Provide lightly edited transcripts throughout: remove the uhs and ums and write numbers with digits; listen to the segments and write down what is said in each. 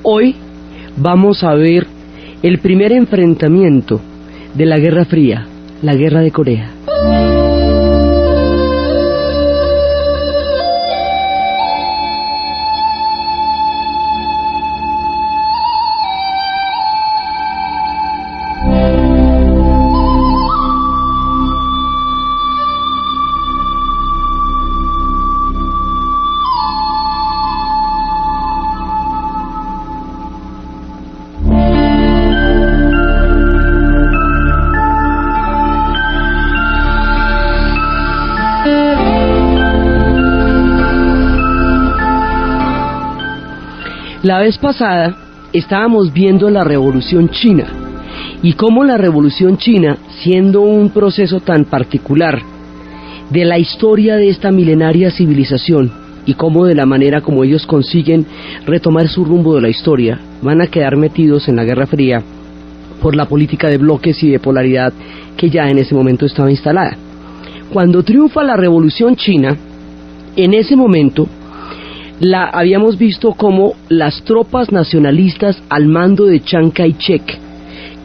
Hoy vamos a ver el primer enfrentamiento de la Guerra Fría, la Guerra de Corea. La vez pasada estábamos viendo la Revolución China y cómo la Revolución China, siendo un proceso tan particular de la historia de esta milenaria civilización y cómo de la manera como ellos consiguen retomar su rumbo de la historia, van a quedar metidos en la Guerra Fría por la política de bloques y de polaridad que ya en ese momento estaba instalada. Cuando triunfa la Revolución China, en ese momento habíamos visto como las tropas nacionalistas al mando de Chiang Kai-shek,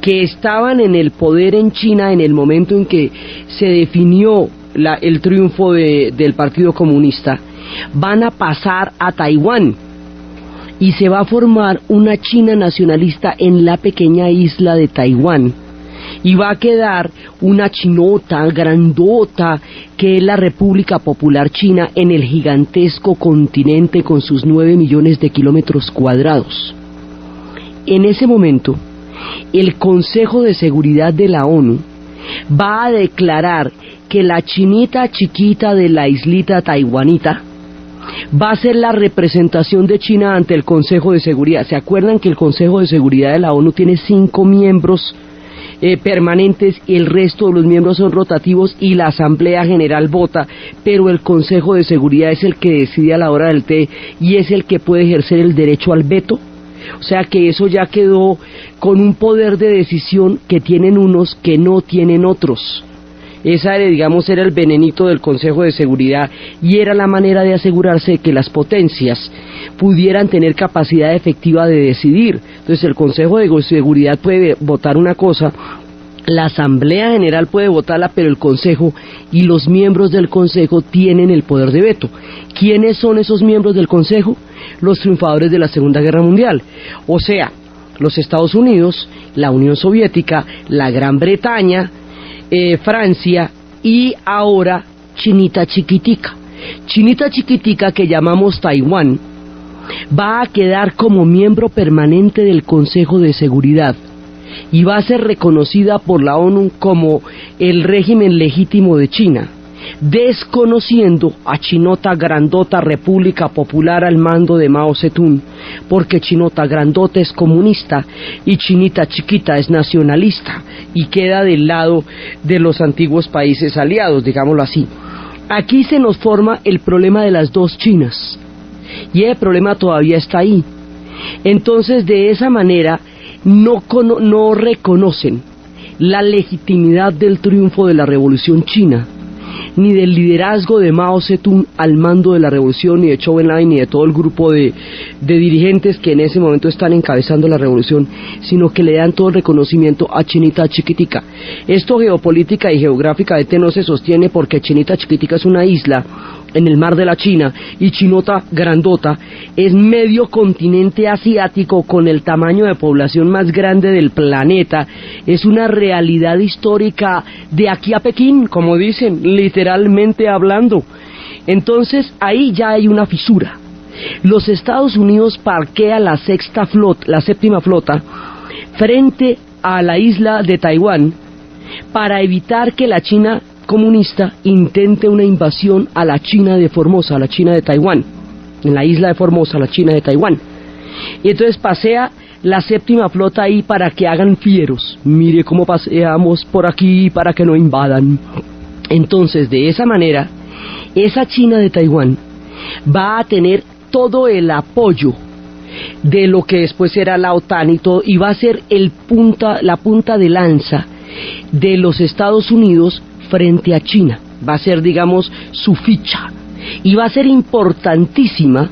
que estaban en el poder en China en el momento en que se definió el triunfo del Partido Comunista, van a pasar a Taiwán y se va a formar una China nacionalista en la pequeña isla de Taiwán, y va a quedar una chinota grandota que es la República Popular China en el gigantesco continente con sus 9 millones de kilómetros cuadrados. En ese momento, el Consejo de Seguridad de la ONU va a declarar que la chinita chiquita de la islita taiwanita va a ser la representación de China ante el Consejo de Seguridad. ¿Se acuerdan que el Consejo de Seguridad de la ONU tiene 5 miembros permanentes y el resto de los miembros son rotativos y la Asamblea General vota, pero el Consejo de Seguridad es el que decide a la hora del té y es el que puede ejercer el derecho al veto? O sea que eso ya quedó con un poder de decisión que tienen unos que no tienen otros. Esa, digamos, era el venenito del Consejo de Seguridad y era la manera de asegurarse de que las potencias pudieran tener capacidad efectiva de decidir. Entonces el Consejo de Seguridad puede votar una cosa, la Asamblea General puede votarla, pero el Consejo y los miembros del Consejo tienen el poder de veto. ¿Quiénes son esos miembros del Consejo? Los triunfadores de la Segunda Guerra Mundial, o sea, los Estados Unidos, la Unión Soviética, la Gran Bretaña, Francia y ahora Chinita Chiquitica. Chinita Chiquitica, que llamamos Taiwán, va a quedar como miembro permanente del Consejo de Seguridad y va a ser reconocida por la ONU como el régimen legítimo de China, desconociendo a Chinota Grandota República Popular al mando de Mao Zedong, porque Chinota Grandota es comunista y Chinita Chiquita es nacionalista y queda del lado de los antiguos países aliados, digámoslo así. Aquí se nos forma el problema de las dos Chinas y el problema todavía está ahí. Entonces, de esa manera no reconocen la legitimidad del triunfo de la Revolución China, ni del liderazgo de Mao Zedong al mando de la revolución, ni de Zhou Enlai, ni de todo el grupo de dirigentes que en ese momento están encabezando la revolución, sino que le dan todo el reconocimiento a Chinita Chiquitica. Esto geopolítica y geográficamente no se sostiene, porque Chinita Chiquitica es una isla en el mar de la China y Chinota Grandota es medio continente asiático con el tamaño de población más grande del planeta. Es una realidad histórica de aquí a Pekín, como dicen, literalmente hablando. Entonces ahí ya hay una fisura. Los Estados Unidos parquea la séptima flota frente a la isla de Taiwán para evitar que la China comunista intente una invasión a la China de Formosa, a la China de Taiwán, en la isla de Formosa, la China de Taiwán. Y entonces pasea la séptima flota ahí para que hagan fieros. Mire cómo paseamos por aquí para que no invadan. Entonces, de esa manera, esa China de Taiwán va a tener todo el apoyo de lo que después será la OTAN y todo, y va a ser la punta de lanza de los Estados Unidos frente a China. Va a ser, digamos, su ficha, y va a ser importantísima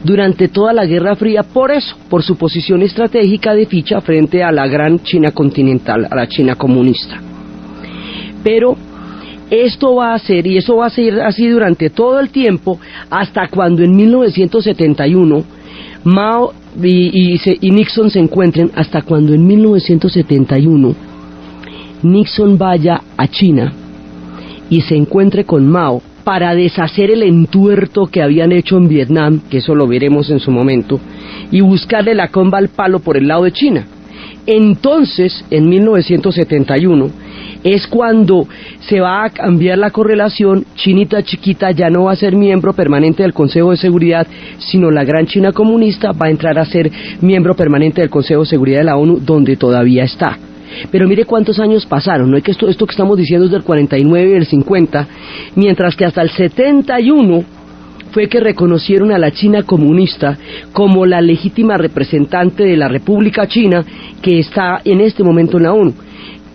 durante toda la Guerra Fría, por eso, por su posición estratégica de ficha frente a la gran China continental, a la China comunista. Pero esto va a ser, y eso va a ser así durante todo el tiempo, hasta cuando en 1971 Mao y Nixon se encuentren, hasta cuando en 1971 Nixon vaya a China y se encuentre con Mao para deshacer el entuerto que habían hecho en Vietnam, que eso lo veremos en su momento, y buscarle la comba al palo por el lado de China. Entonces, en 1971, es cuando se va a cambiar la correlación. Chinita chiquita ya no va a ser miembro permanente del Consejo de Seguridad, sino la gran China comunista va a entrar a ser miembro permanente del Consejo de Seguridad de la ONU, donde todavía está. Pero mire cuántos años pasaron, no es que esto que estamos diciendo es del 49 y del 50, mientras que hasta el 71 fue que reconocieron a la China comunista como la legítima representante de la República China, que está en este momento en la ONU.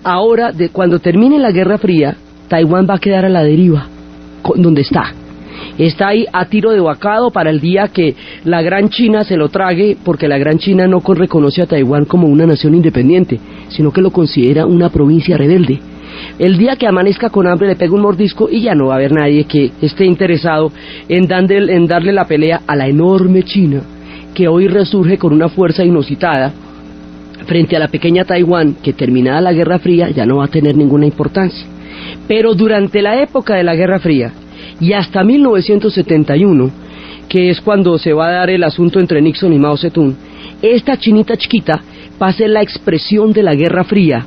Ahora, cuando termine la Guerra Fría, Taiwán va a quedar a la deriva, donde está. Está ahí a tiro de bocado para el día que la gran China se lo trague, porque la gran China no reconoce a Taiwán como una nación independiente, sino que lo considera una provincia rebelde. El día que amanezca con hambre le pega un mordisco y ya no va a haber nadie que esté interesado en darle la pelea a la enorme China, que hoy resurge con una fuerza inusitada frente a la pequeña Taiwán, que terminada la Guerra Fría ya no va a tener ninguna importancia. Pero durante la época de la Guerra Fría y hasta 1971, que es cuando se va a dar el asunto entre Nixon y Mao Zedong, esta chinita chiquita va a ser la expresión de la Guerra Fría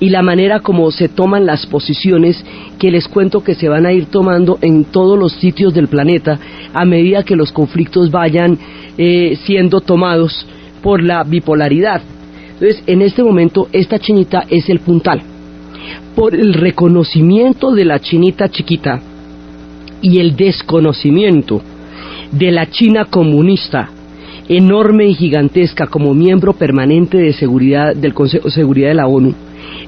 y la manera como se toman las posiciones que les cuento que se van a ir tomando en todos los sitios del planeta a medida que los conflictos vayan siendo tomados por la bipolaridad. Entonces, en este momento, esta chinita es el puntal. Por el reconocimiento de la chinita chiquita y el desconocimiento de la China comunista, enorme y gigantesca, como miembro permanente de seguridad del Consejo de Seguridad de la ONU,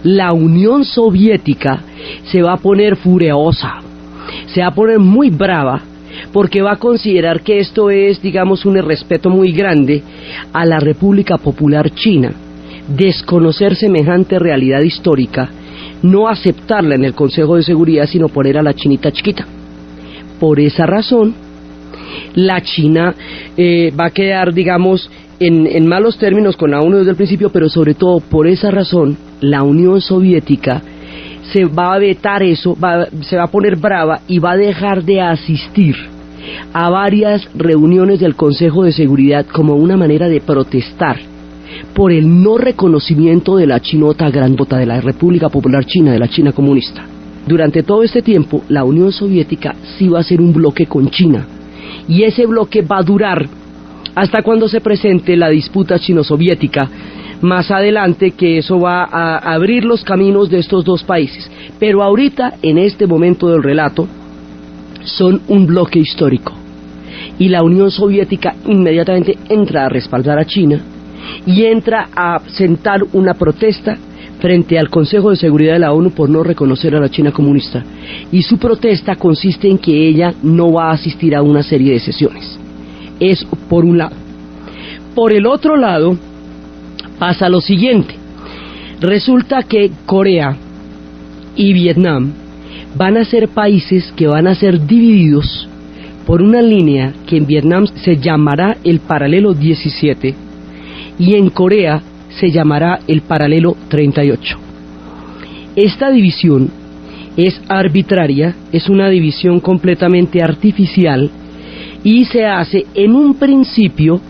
la Unión Soviética se va a poner furiosa, se va a poner muy brava, porque va a considerar que esto es, digamos, un irrespeto muy grande a la República Popular China, desconocer semejante realidad histórica, no aceptarla en el Consejo de Seguridad, sino poner a la chinita chiquita. Por esa razón, la China va a quedar, digamos, en malos términos con la ONU desde el principio, pero sobre todo por esa razón, la Unión Soviética se va a vetar eso, se va a poner brava y va a dejar de asistir a varias reuniones del Consejo de Seguridad como una manera de protestar por el no reconocimiento de la chinota grandota, de la República Popular China, de la China comunista. Durante todo este tiempo, la Unión Soviética sí va a ser un bloque con China, y ese bloque va a durar hasta cuando se presente la disputa chino-soviética más adelante, que eso va a abrir los caminos de estos dos países. Pero ahorita, en este momento del relato, son un bloque histórico, y la Unión Soviética inmediatamente entra a respaldar a China y entra a sentar una protesta frente al Consejo de Seguridad de la ONU por no reconocer a la China comunista, y su protesta consiste en que ella no va a asistir a una serie de sesiones. Es por un lado. Por el otro lado pasa lo siguiente: resulta que Corea y Vietnam van a ser países que van a ser divididos por una línea que en Vietnam se llamará el paralelo 17 y en Corea se llamará el paralelo 38. Esta división es arbitraria, es una división completamente artificial, y se hace en un principio,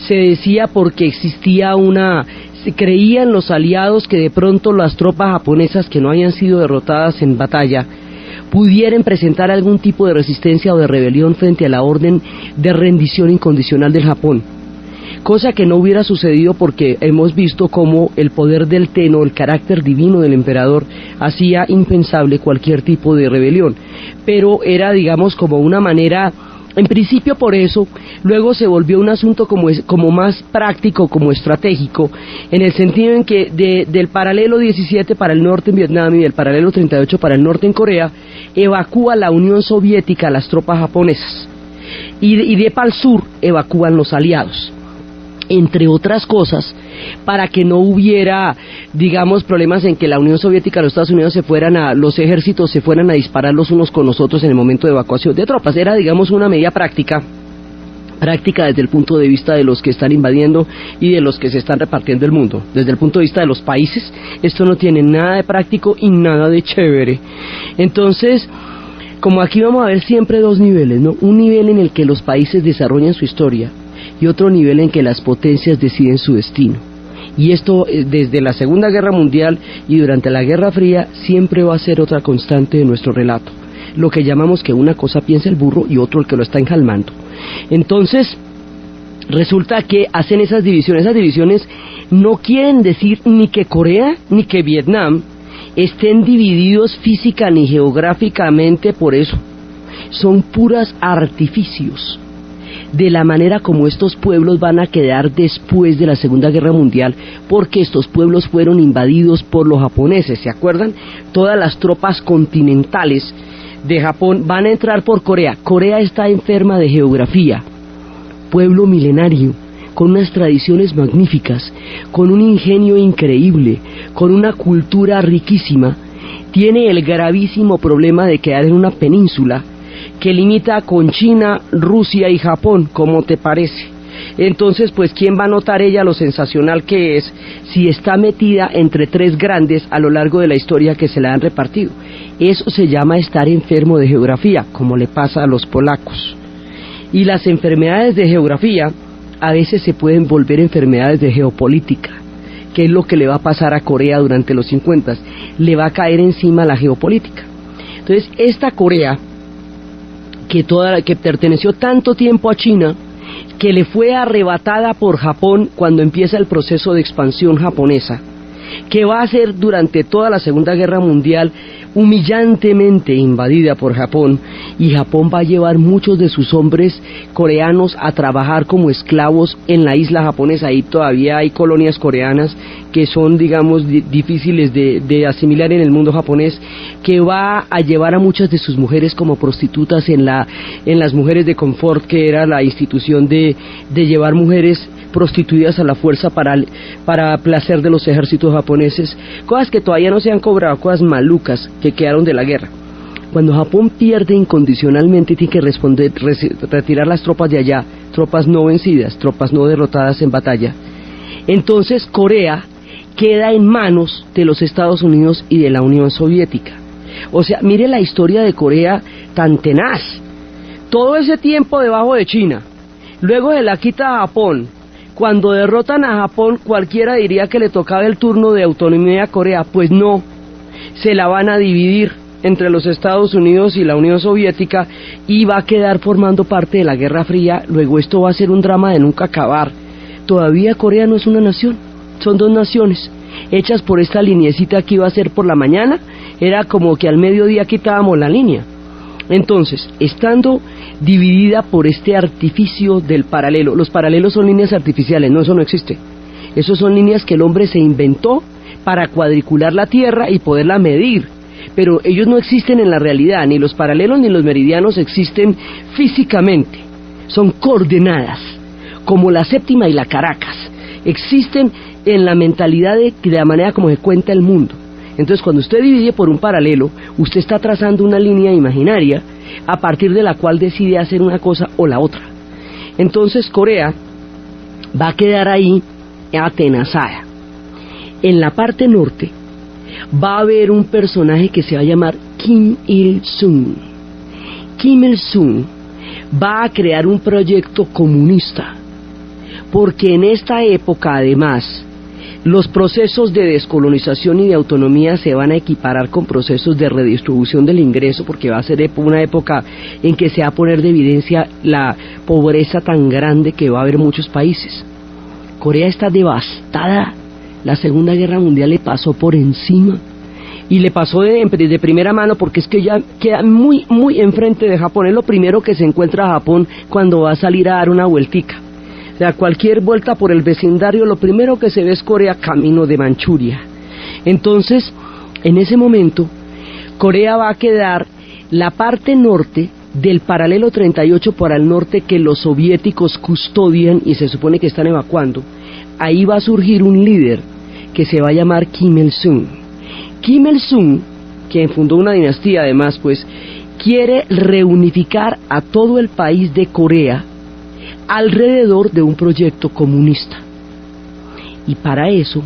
se decía porque se creían los aliados que de pronto las tropas japonesas que no hayan sido derrotadas en batalla pudieran presentar algún tipo de resistencia o de rebelión frente a la orden de rendición incondicional del Japón, cosa que no hubiera sucedido porque hemos visto cómo el poder del Tenno, el carácter divino del emperador, hacía impensable cualquier tipo de rebelión, pero era, digamos, como una manera, en principio por eso, luego se volvió un asunto como más práctico, como estratégico, en el sentido en que del paralelo 17 para el norte en Vietnam y del paralelo 38 para el norte en Corea, evacúa la Unión Soviética a las tropas japonesas. y de para el sur evacúan los aliados, entre otras cosas, para que no hubiera, digamos, problemas en que la Unión Soviética y los Estados Unidos los ejércitos se fueran a disparar los unos con los otros en el momento de evacuación de tropas. Era, digamos, una medida práctica desde el punto de vista de los que están invadiendo y de los que se están repartiendo el mundo. Desde el punto de vista de los países, esto no tiene nada de práctico y nada de chévere. Entonces, como aquí vamos a ver siempre dos niveles, ¿no? Un nivel en el que los países desarrollan su historia y otro nivel en que las potencias deciden su destino. Y esto, desde la Segunda Guerra Mundial y durante la Guerra Fría, siempre va a ser otra constante de nuestro relato. Lo que llamamos que una cosa piensa el burro y otro el que lo está enjalmando. Entonces, resulta que hacen esas divisiones. Esas divisiones no quieren decir ni que Corea ni que Vietnam estén divididos física ni geográficamente por eso. Son puros artificios de la manera como estos pueblos van a quedar después de la Segunda Guerra Mundial, porque estos pueblos fueron invadidos por los japoneses, ¿se acuerdan? Todas las tropas continentales de Japón van a entrar por Corea. Corea está enferma de geografía, pueblo milenario, con unas tradiciones magníficas, con un ingenio increíble, con una cultura riquísima. Tiene el gravísimo problema de quedar en una península que limita con China, Rusia y Japón, ¿cómo te parece? Entonces, pues, ¿quién va a notar ella lo sensacional que es si está metida entre tres grandes a lo largo de la historia que se la han repartido? Eso se llama estar enfermo de geografía, como le pasa a los polacos. Y las enfermedades de geografía a veces se pueden volver enfermedades de geopolítica, que es lo que le va a pasar a Corea durante los 50. Le va a caer encima la geopolítica. Entonces, esta Corea, que perteneció tanto tiempo a China, que le fue arrebatada por Japón cuando empieza el proceso de expansión japonesa, que va a ser durante toda la Segunda Guerra Mundial humillantemente invadida por Japón, y Japón va a llevar muchos de sus hombres coreanos a trabajar como esclavos en la isla japonesa. Ahí todavía hay colonias coreanas que son, digamos, difíciles de asimilar en el mundo japonés, que va a llevar a muchas de sus mujeres como prostitutas en las mujeres de confort, que era la institución de llevar mujeres prostituidas a la fuerza para placer de los ejércitos japoneses, cosas que todavía no se han cobrado, cosas malucas que quedaron de la guerra. Cuando Japón pierde incondicionalmente, tiene que retirar las tropas de allá, tropas no vencidas, tropas no derrotadas en batalla. Entonces Corea queda en manos de los Estados Unidos y de la Unión Soviética. O sea, mire la historia de Corea tan tenaz. Todo ese tiempo debajo de China, luego se la quita a Japón. Cuando derrotan a Japón, cualquiera diría que le tocaba el turno de autonomía a Corea. Pues no, se la van a dividir entre los Estados Unidos y la Unión Soviética y va a quedar formando parte de la Guerra Fría. Luego esto va a ser un drama de nunca acabar. Todavía Corea no es una nación, son dos naciones, hechas por esta lineecita que iba a ser por la mañana. Era como que al mediodía quitábamos la línea. Entonces, estando dividida por este artificio del paralelo, los paralelos son líneas artificiales, no, eso no existe. Esos son líneas que el hombre se inventó para cuadricular la Tierra y poderla medir, pero ellos no existen en la realidad, ni los paralelos ni los meridianos existen físicamente, son coordenadas, como la séptima y la Caracas, existen en la mentalidad de la manera como se cuenta el mundo. Entonces, cuando usted divide por un paralelo, usted está trazando una línea imaginaria a partir de la cual decide hacer una cosa o la otra. Entonces, Corea va a quedar ahí atenazada. En la parte norte va a haber un personaje que se va a llamar Kim Il-sung. Kim Il-sung va a crear un proyecto comunista, porque en esta época, además, los procesos de descolonización y de autonomía se van a equiparar con procesos de redistribución del ingreso, porque va a ser una época en que se va a poner de evidencia la pobreza tan grande que va a haber en muchos países. Corea está devastada, la Segunda Guerra Mundial le pasó por encima, y le pasó de primera mano, porque es que ya queda muy, muy enfrente de Japón. Es lo primero que se encuentra Japón cuando va a salir a dar una vueltica. O sea, cualquier vuelta por el vecindario, lo primero que se ve es Corea camino de Manchuria. Entonces, en ese momento, Corea va a quedar la parte norte del paralelo 38 para el norte que los soviéticos custodian y se supone que están evacuando, ahí va a surgir un líder que se va a llamar Kim Il-sung. Kim Il-sung, quien fundó una dinastía además, pues, quiere reunificar a todo el país de Corea alrededor de un proyecto comunista. Y para eso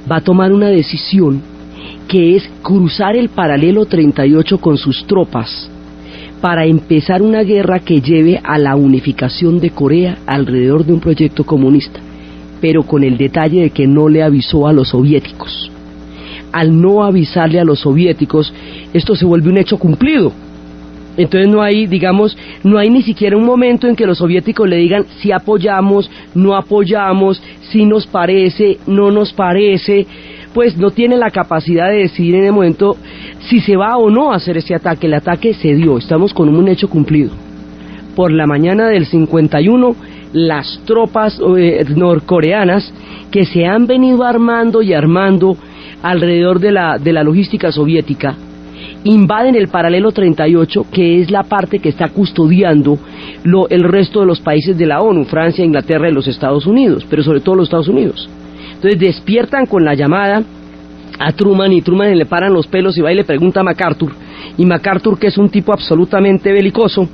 va a tomar una decisión que es cruzar el paralelo 38 con sus tropas para empezar una guerra que lleve a la unificación de Corea alrededor de un proyecto comunista, pero con el detalle de que no le avisó a los soviéticos. Al no avisarle a los soviéticos, esto se vuelve un hecho cumplido. Entonces no hay, digamos, no hay ni siquiera un momento en que los soviéticos le digan si apoyamos, no apoyamos, si nos parece, no nos parece. Pues no tiene la capacidad de decidir en el momento si se va o no a hacer ese ataque. El ataque se dio, estamos con un hecho cumplido. Por la mañana del 51, las tropas norcoreanas que se han venido armando y armando alrededor de la logística soviética, invaden el paralelo 38, que es la parte que está custodiando el resto de los países de la ONU, Francia, Inglaterra y los Estados Unidos, pero sobre todo los Estados Unidos. Entonces despiertan con la llamada a Truman, y Truman le paran los pelos y va y le pregunta a MacArthur, y MacArthur, que es un tipo absolutamente belicoso,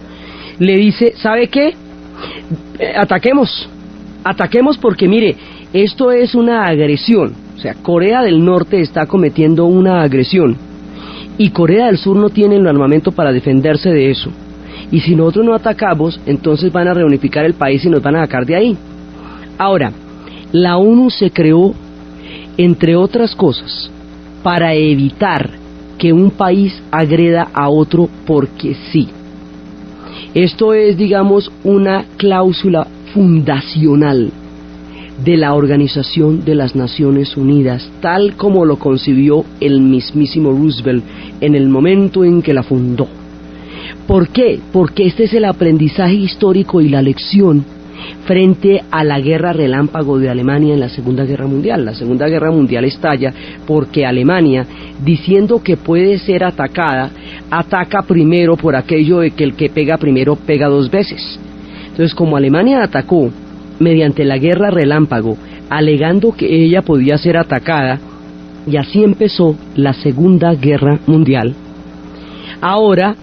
le dice, ¿sabe qué? Ataquemos porque mire, esto es una agresión, o sea, Corea del Norte está cometiendo una agresión, y Corea del Sur no tiene el armamento para defenderse de eso, y si nosotros no atacamos, entonces van a reunificar el país y nos van a sacar de ahí. Ahora, la ONU se creó, entre otras cosas, para evitar que un país agreda a otro porque sí. Esto es, digamos, una cláusula fundacional de la Organización de las Naciones Unidas, tal como lo concibió el mismísimo Roosevelt en el momento en que la fundó. ¿Por qué? Porque este es el aprendizaje histórico y la lección frente a la guerra relámpago de Alemania en la Segunda Guerra Mundial. La Segunda Guerra Mundial estalla porque Alemania, diciendo que puede ser atacada, ataca primero por aquello de que el que pega primero pega dos veces. Entonces, como Alemania atacó mediante la guerra relámpago, alegando que ella podía ser atacada, y así empezó la Segunda Guerra Mundial. Ahora,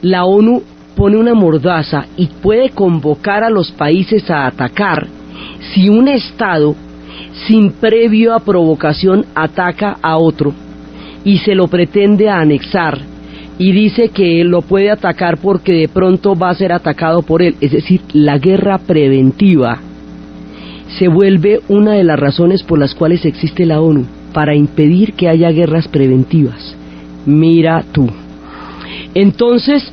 la ONU pone una mordaza y puede convocar a los países a atacar si un Estado, sin previo a provocación, ataca a otro y se lo pretende anexar y dice que lo puede atacar porque de pronto va a ser atacado por él. Es decir, la guerra preventiva se vuelve una de las razones por las cuales existe la ONU, para impedir que haya guerras preventivas. Mira tú. Entonces,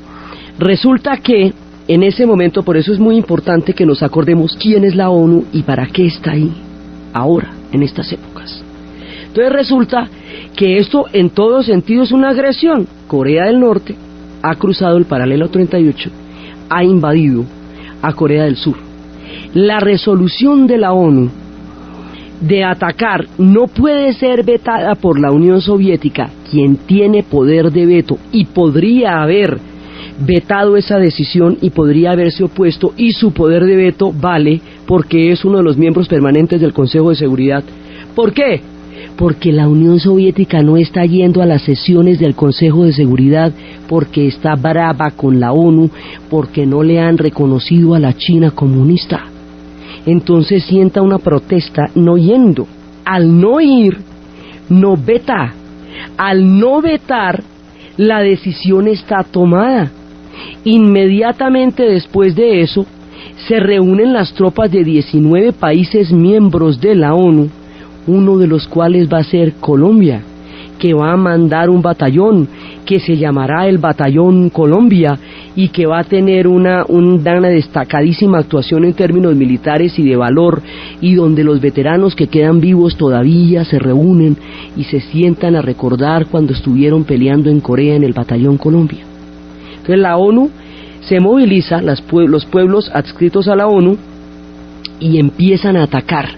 resulta que en ese momento, por eso es muy importante que nos acordemos quién es la ONU y para qué está ahí, ahora, en estas épocas. Entonces resulta que esto en todo sentido es una agresión. Corea del Norte ha cruzado el paralelo 38, ha invadido a Corea del Sur. La resolución de la ONU de atacar no puede ser vetada por la Unión Soviética, quien tiene poder de veto y podría haber vetado esa decisión y podría haberse opuesto, y su poder de veto vale porque es uno de los miembros permanentes del Consejo de Seguridad. ¿Por qué? Porque la Unión Soviética no está yendo a las sesiones del Consejo de Seguridad porque está brava con la ONU, porque no le han reconocido a la China comunista. Entonces sienta una protesta no yendo. Al no ir, no veta. Al no vetar, la decisión está tomada. Inmediatamente después de eso, se reúnen las tropas de 19 países miembros de la ONU, uno de los cuales va a ser Colombia, que va a mandar un batallón que se llamará el Batallón Colombia y que va a tener una destacadísima actuación en términos militares y de valor, y donde los veteranos que quedan vivos todavía se reúnen y se sientan a recordar cuando estuvieron peleando en Corea en el Batallón Colombia. Entonces la ONU se moviliza, los pueblos adscritos a la ONU, y empiezan a atacar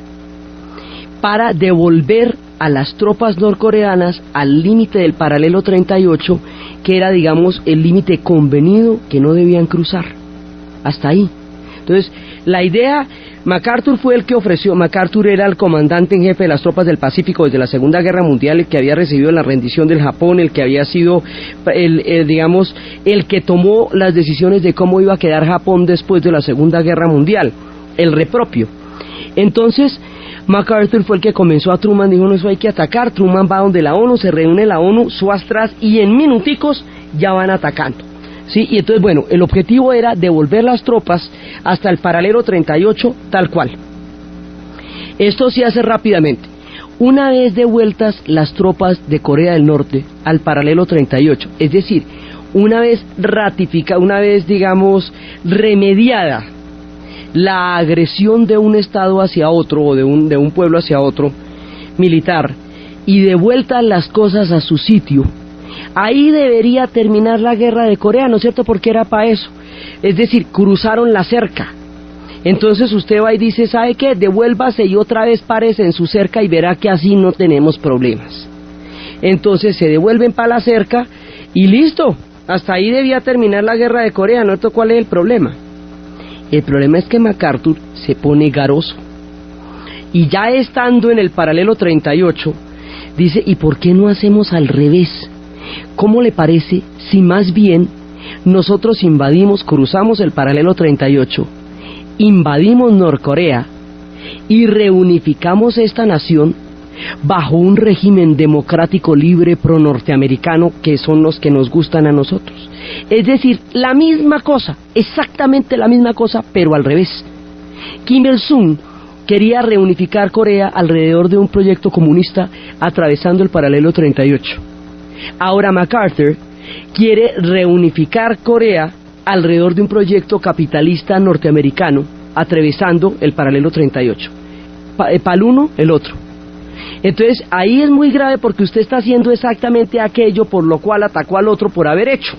para devolver a las tropas norcoreanas al límite del paralelo 38 que era, digamos, el límite convenido que no debían cruzar. Hasta ahí. Entonces, la idea, MacArthur fue el que ofreció. MacArthur era el comandante en jefe de las tropas del Pacífico desde la Segunda Guerra Mundial, el que había recibido la rendición del Japón, el que había sido, digamos, el que tomó las decisiones de cómo iba a quedar Japón después de la Segunda Guerra Mundial, el repropio. Entonces, MacArthur fue el que comenzó a Truman, dijo, no, eso hay que atacar. Truman va donde la ONU, se reúne la ONU, suastras, y en minuticos ya van atacando. Sí, y entonces, bueno, el objetivo era devolver las tropas hasta el paralelo 38, tal cual. Esto se hace rápidamente. Una vez devueltas las tropas de Corea del Norte al paralelo 38, es decir, una vez ratificada, una vez, digamos, remediada la agresión de un estado hacia otro, o de un pueblo hacia otro, militar, y devueltas las cosas a su sitio, ahí debería terminar la guerra de Corea, ¿no es cierto? Porque era para eso. Es decir, cruzaron la cerca. Entonces usted va y dice, ¿sabe qué? Devuélvase y otra vez párese en su cerca y verá que así no tenemos problemas. Entonces se devuelven para la cerca y listo. Hasta ahí debía terminar la guerra de Corea, ¿no? ¿Cuál es el problema? El problema es que MacArthur se pone garoso. Y ya estando en el paralelo 38, dice, ¿y por qué no hacemos al revés? ¿Cómo le parece si más bien nosotros invadimos, cruzamos el paralelo 38, invadimos Norcorea y reunificamos esta nación bajo un régimen democrático libre pro-norteamericano que son los que nos gustan a nosotros? Es decir, la misma cosa, exactamente la misma cosa, pero al revés. Kim Il-sung quería reunificar Corea alrededor de un proyecto comunista atravesando el paralelo 38. Ahora MacArthur quiere reunificar Corea alrededor de un proyecto capitalista norteamericano atravesando el paralelo 38. Para el uno, el otro. Entonces ahí es muy grave porque usted está haciendo exactamente aquello por lo cual atacó al otro por haber hecho.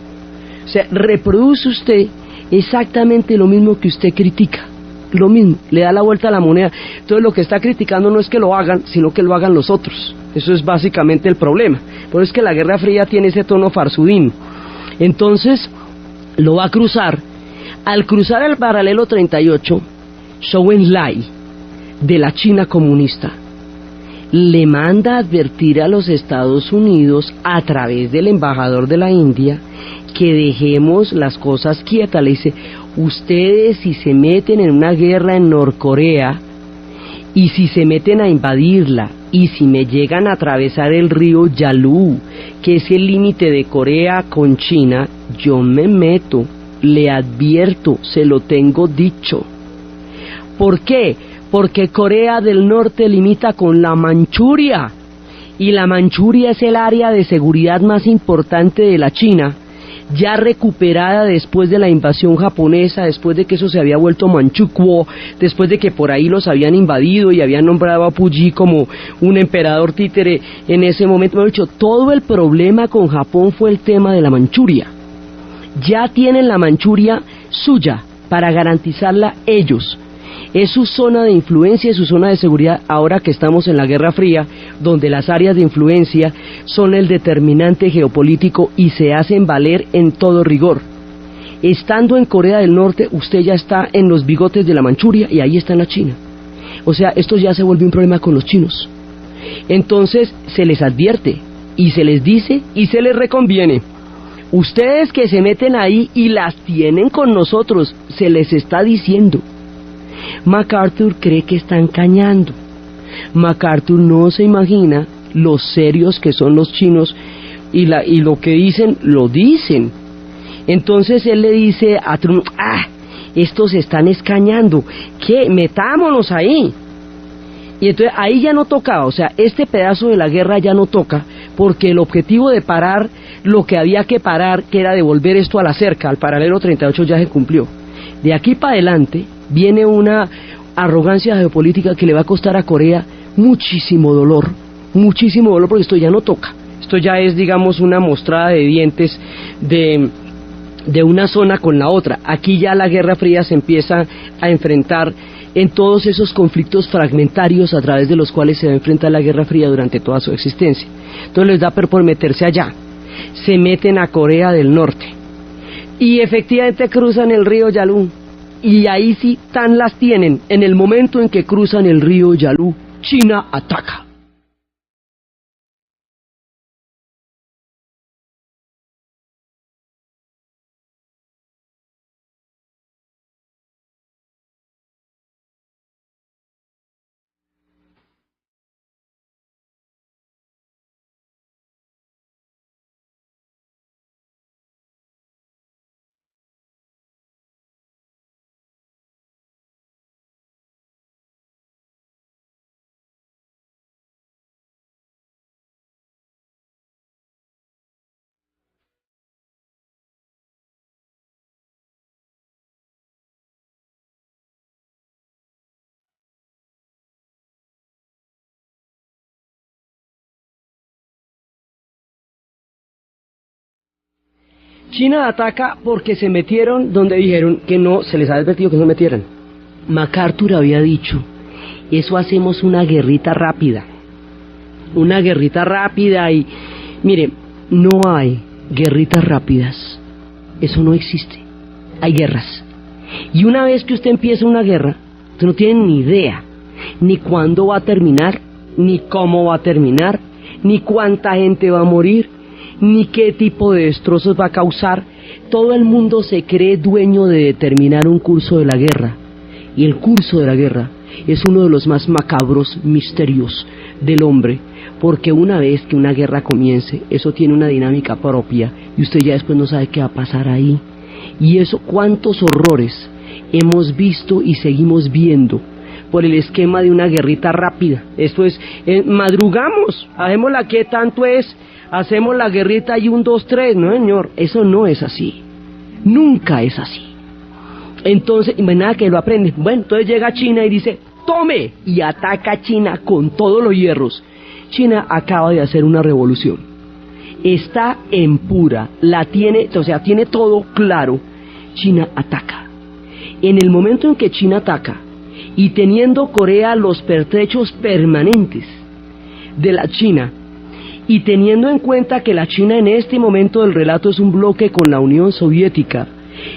O sea, reproduce usted exactamente lo mismo que usted critica. Lo mismo, le da la vuelta a la moneda. Entonces lo que está criticando no es que lo hagan, sino que lo hagan los otros. Eso es básicamente el problema. Por eso es que la Guerra Fría tiene ese tono farsudín. Entonces lo va a cruzar. Al cruzar el paralelo 38, Zhou Enlai, de la China comunista, le manda a advertir a los Estados Unidos a través del embajador de la India que dejemos las cosas quietas. Le dice, ustedes si se meten en una guerra en Norcorea y si se meten a invadirla y si me llegan a atravesar el río Yalu, que es el límite de Corea con China, yo me meto, le advierto, se lo tengo dicho. ¿Por qué? Porque Corea del Norte limita con la Manchuria, y la Manchuria es el área de seguridad más importante de la China, ya recuperada después de la invasión japonesa, después de que eso se había vuelto Manchukuo, después de que por ahí los habían invadido y habían nombrado a Puyi como un emperador títere en ese momento. Me he dicho, todo el problema con Japón fue el tema de la Manchuria. Ya tienen la Manchuria suya para garantizarla ellos. Es su zona de influencia y su zona de seguridad ahora que estamos en la Guerra Fría, donde las áreas de influencia son el determinante geopolítico y se hacen valer en todo rigor. Estando en Corea del Norte, usted ya está en los bigotes de la Manchuria y ahí está en la China. O sea, esto ya se vuelve un problema con los chinos. Entonces se les advierte y se les dice y se les reconviene. Ustedes que se meten ahí y las tienen con nosotros, se les está diciendo. MacArthur cree que están cañando. MacArthur no se imagina lo serios que son los chinos y lo que dicen, lo dicen. Entonces él le dice a Truman, estos están escañando, ¿qué? Metámonos ahí. Y entonces ahí ya no tocaba, o sea, este pedazo de la guerra ya no toca, porque el objetivo de parar lo que había que parar, que era devolver esto a la cerca, al paralelo 38, ya se cumplió. De aquí para adelante viene una arrogancia geopolítica que le va a costar a Corea muchísimo dolor, porque esto ya no toca. Esto ya es, digamos, una mostrada de dientes de una zona con la otra. Aquí ya la Guerra Fría se empieza a enfrentar en todos esos conflictos fragmentarios a través de los cuales se va a enfrentar la Guerra Fría durante toda su existencia. Entonces les da por meterse allá. se meten a Corea del Norte y efectivamente cruzan el río Yalu. Y ahí sí tan las tienen. En el momento en que cruzan el río Yalu, China ataca. China ataca porque se metieron donde dijeron que no, se les ha advertido que no metieran. MacArthur había dicho, eso hacemos una guerrita rápida y, mire, no hay guerritas rápidas, eso no existe, hay guerras. Y una vez que usted empieza una guerra, usted no tiene ni idea, ni cuándo va a terminar, ni cómo va a terminar, ni cuánta gente va a morir, ni qué tipo de destrozos va a causar. Todo el mundo se cree dueño de determinar un curso de la guerra, y el curso de la guerra es uno de los más macabros misterios del hombre, porque una vez que una guerra comience, eso tiene una dinámica propia, y usted ya después no sabe qué va a pasar ahí. Y eso, cuántos horrores hemos visto y seguimos viendo por el esquema de una guerrita rápida. Esto es, madrugamos, hacemos la que tanto es, hacemos la guerrita y 1, 2, 3, no señor, eso no es así, nunca es así. Entonces, nada que lo aprende. Bueno, entonces llega China y dice, tome, y ataca a China con todos los hierros. China acaba de hacer una revolución, está en pura, la tiene, o sea, tiene todo claro. China ataca. En el momento en que China ataca, y teniendo Corea los pertrechos permanentes de la China, y teniendo en cuenta que la China en este momento del relato es un bloque con la Unión Soviética,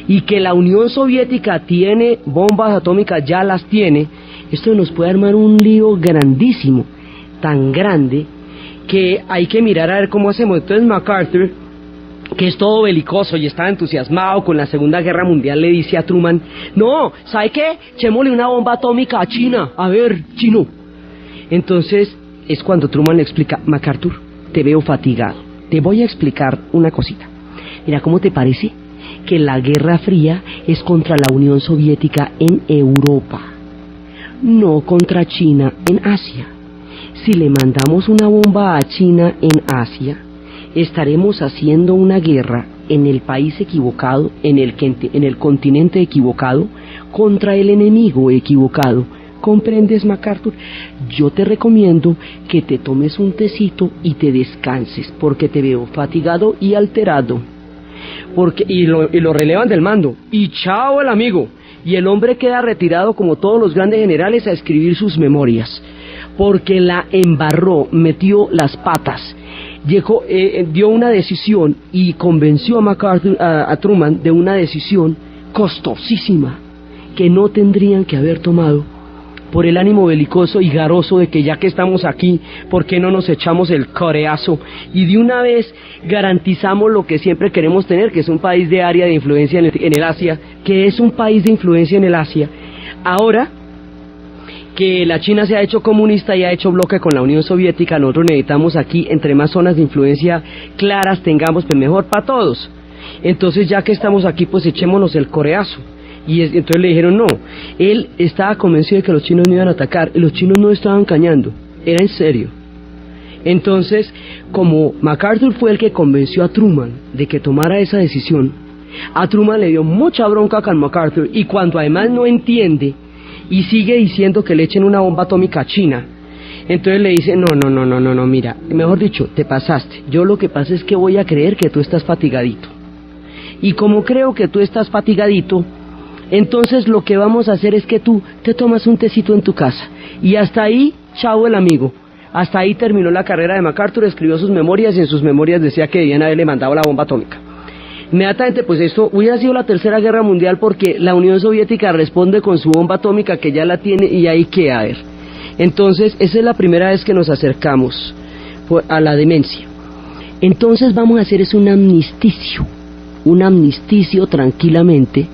y que la Unión Soviética tiene bombas atómicas, ya las tiene, esto nos puede armar un lío grandísimo, tan grande, que hay que mirar a ver cómo hacemos. Entonces MacArthur, que es todo belicoso y estaba entusiasmado con la Segunda Guerra Mundial, le dice a Truman, no, ¿sabe qué? Echémosle una bomba atómica a China, a ver, chino. Entonces es cuando Truman le explica, MacArthur, te veo fatigado, te voy a explicar una cosita. Mira, ¿cómo te parece que la Guerra Fría es contra la Unión Soviética en Europa, no contra China en Asia? Si le mandamos una bomba a China en Asia, estaremos haciendo una guerra en el país equivocado, en el continente equivocado, contra el enemigo equivocado. ¿Comprendes, MacArthur? Yo te recomiendo que te tomes un tecito y te descanses, porque te veo fatigado y alterado. Y lo relevan del mando, y chao el amigo, y el hombre queda retirado como todos los grandes generales a escribir sus memorias, porque la embarró, metió las patas, dio una decisión y convenció a MacArthur, a Truman de una decisión costosísima que no tendrían que haber tomado, por el ánimo belicoso y garoso de que ya que estamos aquí, ¿por qué no nos echamos el coreazo? Y de una vez garantizamos lo que siempre queremos tener, que es un país de área de influencia en el Asia, que es un país de influencia en el Asia. Ahora que la China se ha hecho comunista y ha hecho bloque con la Unión Soviética, nosotros necesitamos aquí, entre más zonas de influencia claras tengamos, pues mejor para todos. Entonces ya que estamos aquí, pues echémonos el coreazo. Y entonces le dijeron no, él estaba convencido de que los chinos no iban a atacar, y los chinos no estaban cañando, era en serio. Entonces, como MacArthur fue el que convenció a Truman de que tomara esa decisión, a Truman le dio mucha bronca con MacArthur, y cuando además no entiende y sigue diciendo que le echen una bomba atómica a China, entonces le dice, no, mira, mejor dicho, te pasaste, yo lo que pasa es que voy a creer que tú estás fatigadito, y como creo que tú estás fatigadito, entonces lo que vamos a hacer es que tú te tomas un tecito en tu casa, y hasta ahí, chao el amigo, Hasta ahí terminó la carrera de MacArthur, escribió sus memorias y en sus memorias decía que debían haberle mandado la bomba atómica. Inmediatamente, pues esto hubiera sido la tercera guerra mundial porque la Unión Soviética responde con su bomba atómica que ya la tiene y ahí queda. A ver. Entonces, esa es la primera vez que nos acercamos a la demencia. Entonces vamos a hacer es un amnisticio tranquilamente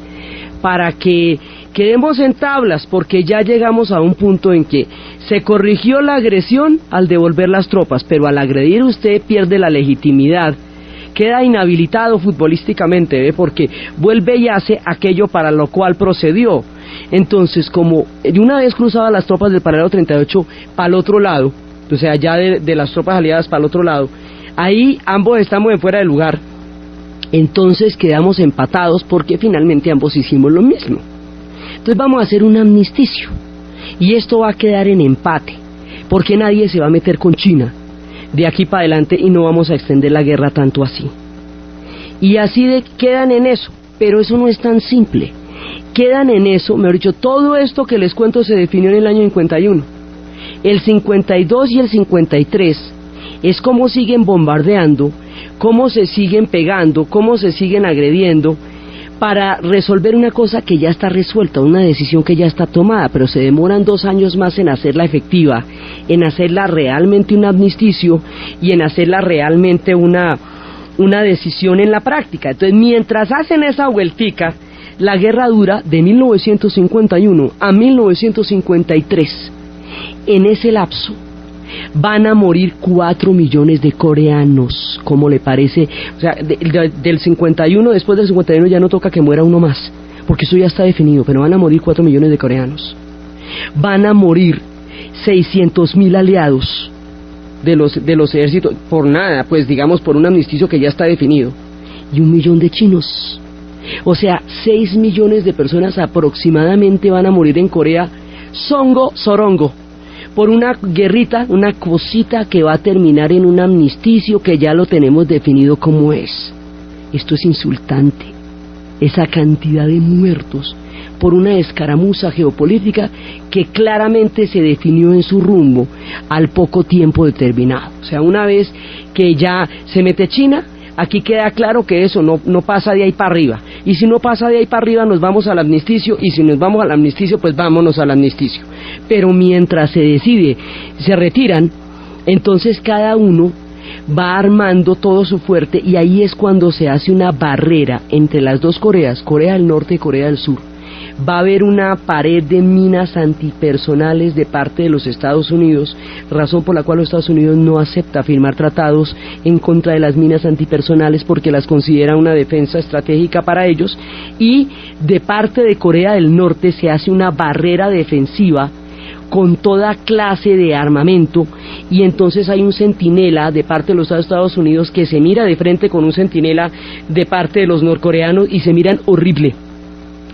para que quedemos en tablas, porque ya llegamos a un punto en que se corrigió la agresión al devolver las tropas, pero al agredir usted pierde la legitimidad, queda inhabilitado futbolísticamente, ¿ve? Porque vuelve y hace aquello para lo cual procedió. Entonces, como una vez cruzadas las tropas del paralelo 38 para el otro lado, o sea, ya de las tropas aliadas para el otro lado, ahí ambos estamos en fuera de lugar, entonces quedamos empatados porque finalmente ambos hicimos lo mismo. Entonces vamos a hacer un amnisticio y esto va a quedar en empate, porque nadie se va a meter con China de aquí para adelante y no vamos a extender la guerra tanto así. Y así quedan en eso, pero eso no es tan simple. Quedan en eso, mejor dicho, todo esto que les cuento se definió en el año 51. El 52 y el 53 es cómo siguen bombardeando, cómo se siguen pegando, cómo se siguen agrediendo, para resolver una cosa que ya está resuelta, una decisión que ya está tomada, pero se demoran 2 años más en hacerla efectiva, en hacerla realmente un amnisticio y en hacerla realmente una decisión en la práctica. Entonces, mientras hacen esa vueltica, la guerra dura de 1951 a 1953. En ese lapso van a morir 4 millones de coreanos, ¿cómo le parece? O sea, del 51, después del 51 ya no toca que muera uno más, porque eso ya está definido, pero van a morir 4 millones de coreanos. Van a morir 600.000 aliados de los ejércitos, por nada, pues digamos por un amnisticio que ya está definido, y 1 millón de chinos. O sea, 6 millones de personas aproximadamente van a morir en Corea, sorongo, por una guerrita, una cosita que va a terminar en un amnisticio que ya lo tenemos definido como es. Esto es insultante, esa cantidad de muertos por una escaramuza geopolítica que claramente se definió en su rumbo al poco tiempo determinado. O sea, una vez que ya se mete China, aquí queda claro que eso no pasa de ahí para arriba. Y si no pasa de ahí para arriba, nos vamos al amnisticio, y si nos vamos al amnisticio, pues vámonos al amnisticio. Pero mientras se decide, se retiran, entonces cada uno va armando todo su fuerte, y ahí es cuando se hace una barrera entre las dos Coreas, Corea del Norte y Corea del Sur. Va a haber una pared de minas antipersonales de parte de los Estados Unidos, razón por la cual los Estados Unidos no acepta firmar tratados en contra de las minas antipersonales porque las considera una defensa estratégica para ellos, y de parte de Corea del Norte se hace una barrera defensiva con toda clase de armamento, y entonces hay un centinela de parte de los Estados Unidos que se mira de frente con un centinela de parte de los norcoreanos y se miran horrible.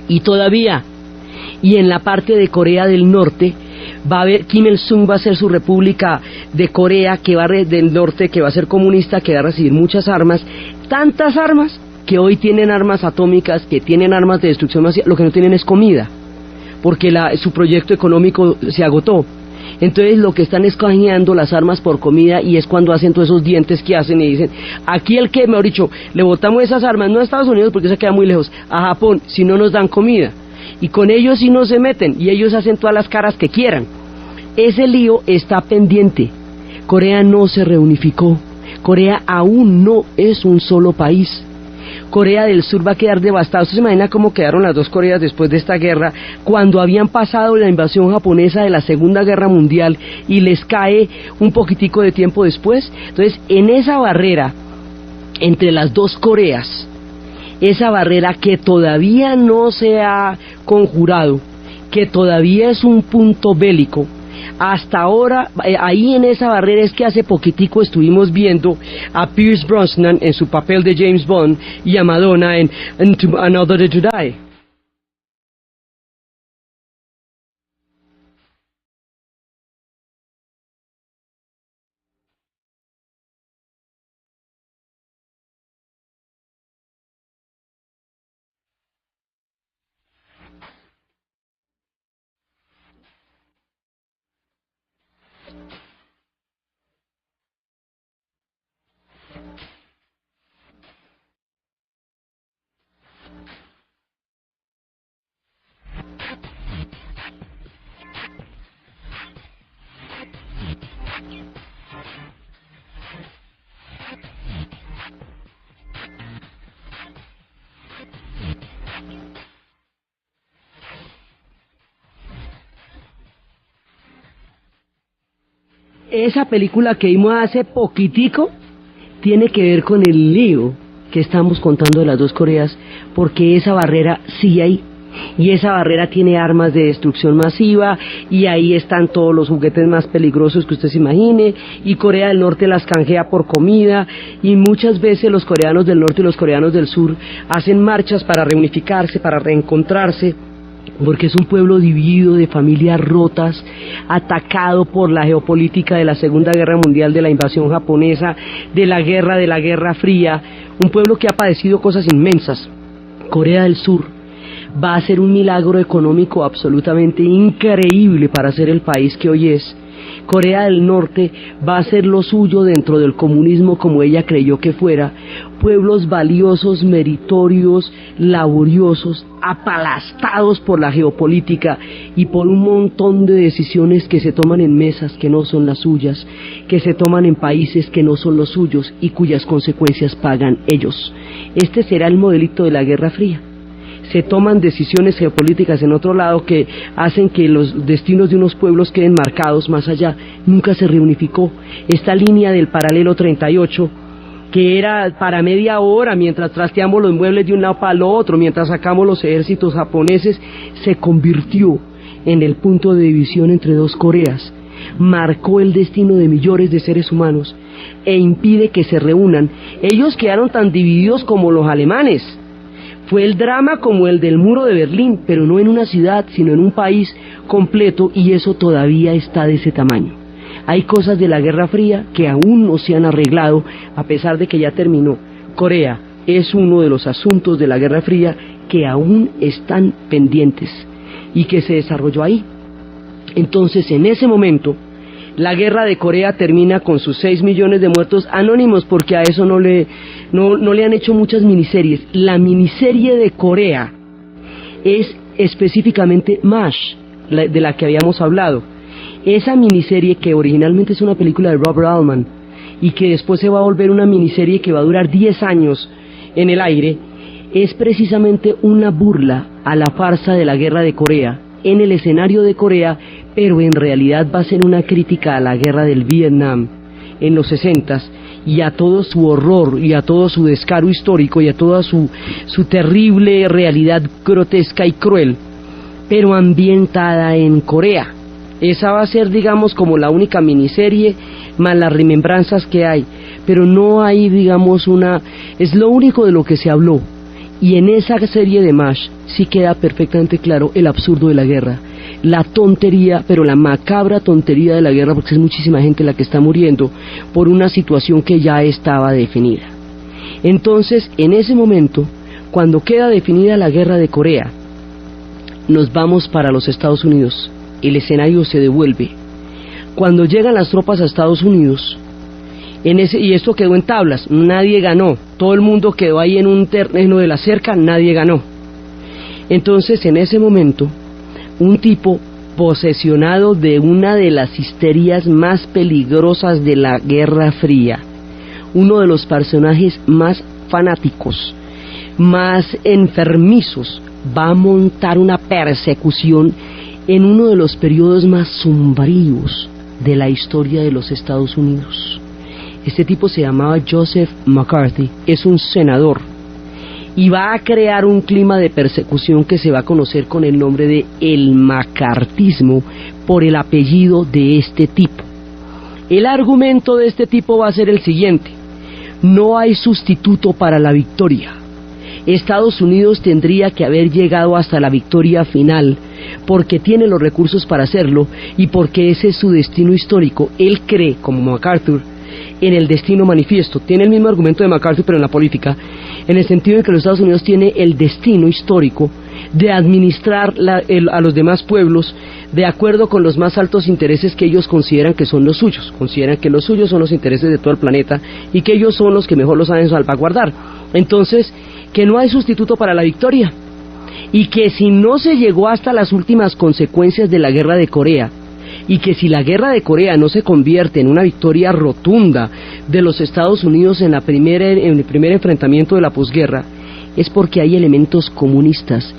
Y todavía, y en la parte de Corea del Norte, va a haber, Kim Il-sung va a ser su república de Corea, del Norte, que va a ser comunista, que va a recibir muchas armas, tantas armas, que hoy tienen armas atómicas, que tienen armas de destrucción masiva, lo que no tienen es comida, porque su proyecto económico se agotó. Entonces lo que están es canjeando las armas por comida, y es cuando hacen todos esos dientes que hacen y dicen, aquí el que, mejor dicho, le botamos esas armas, no a Estados Unidos porque se queda muy lejos, a Japón, si no nos dan comida, y con ellos sí no se meten, y ellos hacen todas las caras que quieran. Ese lío está pendiente. Corea no se reunificó, Corea aún no es un solo país. Corea del Sur va a quedar devastada. ¿Usted se imagina cómo quedaron las dos Coreas después de esta guerra, cuando habían pasado la invasión japonesa de la Segunda Guerra Mundial y les cae un poquitico de tiempo después? Entonces, en esa barrera entre las dos Coreas, esa barrera que todavía no se ha conjurado, que todavía es un punto bélico, hasta ahora, ahí en esa barrera es que hace poquitico estuvimos viendo a Pierce Brosnan en su papel de James Bond y a Madonna en Another Day to Die. esa película que vimos hace poquitico tiene que ver con el lío que estamos contando de las dos Coreas, porque esa barrera sigue ahí. Y esa barrera tiene armas de destrucción masiva, y ahí están todos los juguetes más peligrosos que usted se imagine, y Corea del Norte las canjea por comida, y muchas veces los coreanos del norte y los coreanos del sur hacen marchas para reunificarse, para reencontrarse, porque es un pueblo dividido, de familias rotas, atacado por la geopolítica de la Segunda Guerra Mundial, de la invasión japonesa, de la Guerra Fría, un pueblo que ha padecido cosas inmensas. Corea del Sur va a ser un milagro económico absolutamente increíble para ser el país que hoy es. Corea del Norte va a hacer lo suyo dentro del comunismo como ella creyó que fuera. Pueblos valiosos, meritorios, laboriosos, apalastados por la geopolítica y por un montón de decisiones que se toman en mesas que no son las suyas, que se toman en países que no son los suyos y cuyas consecuencias pagan ellos. Este será el modelito de la Guerra Fría. Se toman decisiones geopolíticas en otro lado que hacen que los destinos de unos pueblos queden marcados más allá. Nunca se reunificó. Esta línea del paralelo 38, que era para media hora mientras trasteamos los muebles de un lado para el otro, mientras sacamos los ejércitos japoneses, se convirtió en el punto de división entre dos Coreas. Marcó el destino de millones de seres humanos e impide que se reúnan. Ellos quedaron tan divididos como los alemanes. Fue el drama como el del muro de Berlín, pero no en una ciudad, sino en un país completo, y eso todavía está de ese tamaño. Hay cosas de la Guerra Fría que aún no se han arreglado, a pesar de que ya terminó. Corea es uno de los asuntos de la Guerra Fría que aún están pendientes y que se desarrolló ahí. Entonces, en ese momento, la Guerra de Corea termina con sus 6 millones de muertos anónimos, porque a eso no le han hecho muchas miniseries. La miniserie de Corea es específicamente MASH, de la que habíamos hablado. Esa miniserie, que originalmente es una película de Robert Altman y que después se va a volver una miniserie que va a durar 10 años en el aire, es precisamente una burla a la farsa de la Guerra de Corea en el escenario de Corea, pero en realidad va a ser una crítica a la guerra del Vietnam en los 60s, y a todo su horror y a todo su descaro histórico y a toda su terrible realidad grotesca y cruel, pero ambientada en Corea. Esa va a ser, digamos, como la única miniserie, más las remembranzas que hay, pero no hay, digamos, es lo único de lo que se habló. Y en esa serie de MASH sí queda perfectamente claro el absurdo de la guerra, la tontería, pero la macabra tontería de la guerra, porque es muchísima gente la que está muriendo por una situación que ya estaba definida. Entonces, en ese momento, cuando queda definida la Guerra de Corea, nos vamos para los Estados Unidos, el escenario se devuelve. Cuando llegan las tropas a Estados Unidos, y esto quedó en tablas, nadie ganó, todo el mundo quedó ahí en un terreno de la cerca, nadie ganó. Entonces, en ese momento, un tipo posesionado de una de las histerias más peligrosas de la Guerra Fría, uno de los personajes más fanáticos, más enfermizos, va a montar una persecución en uno de los periodos más sombríos de la historia de los Estados Unidos. Este tipo se llamaba Joseph McCarthy, es un senador, y va a crear un clima de persecución que se va a conocer con el nombre de el macartismo, por el apellido de este tipo. El argumento de este tipo va a ser el siguiente: no hay sustituto para la victoria. Estados Unidos tendría que haber llegado hasta la victoria final, porque tiene los recursos para hacerlo y porque ese es su destino histórico. Él cree, como MacArthur, en el destino manifiesto. Tiene el mismo argumento de MacArthur, pero en la política, en el sentido de que los Estados Unidos tiene el destino histórico de administrar a los demás pueblos de acuerdo con los más altos intereses que ellos consideran que son los suyos. Consideran que los suyos son los intereses de todo el planeta y que ellos son los que mejor los saben salvaguardar. Entonces, que no hay sustituto para la victoria, y que si no se llegó hasta las últimas consecuencias de la Guerra de Corea, y que si la Guerra de Corea no se convierte en una victoria rotunda de los Estados Unidos en el primer enfrentamiento de la posguerra, es porque hay elementos comunistas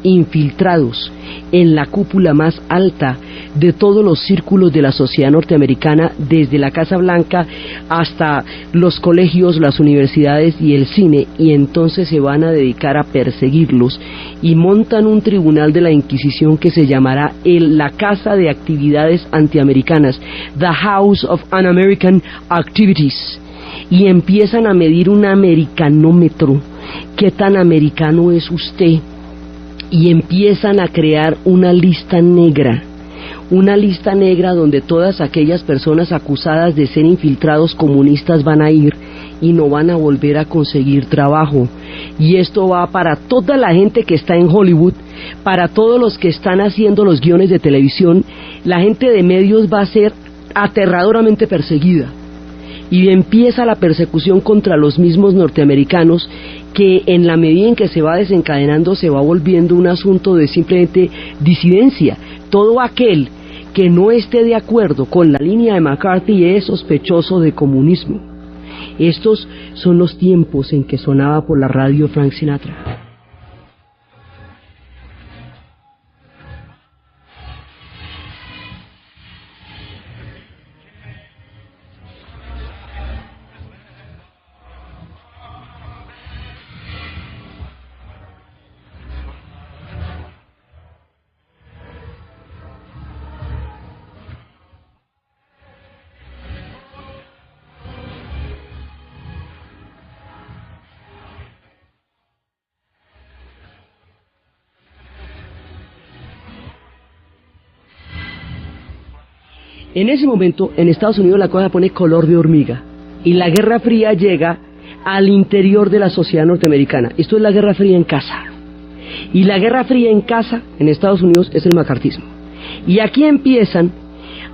infiltrados en la cúpula más alta de todos los círculos de la sociedad norteamericana, desde la Casa Blanca hasta los colegios, las universidades y el cine, y entonces se van a dedicar a perseguirlos y montan un tribunal de la Inquisición que se llamará la Casa de Actividades Antiamericanas, The House of Un-American Activities, y empiezan a medir un americanómetro. ¿Qué tan americano es usted? Y empiezan a crear una lista negra donde todas aquellas personas acusadas de ser infiltrados comunistas van a ir y no van a volver a conseguir trabajo. Y esto va para toda la gente que está en Hollywood, para todos los que están haciendo los guiones de televisión. La gente de medios va a ser aterradoramente perseguida. Y empieza la persecución contra los mismos norteamericanos, que en la medida en que se va desencadenando se va volviendo un asunto de simplemente disidencia. Todo aquel que no esté de acuerdo con la línea de McCarthy es sospechoso de comunismo. Estos son los tiempos en que sonaba por la radio Frank Sinatra. En ese momento, en Estados Unidos la cosa pone color de hormiga y la Guerra Fría llega al interior de la sociedad norteamericana. Esto es la Guerra Fría en casa. Y la Guerra Fría en casa, en Estados Unidos, es el macartismo. Y aquí empiezan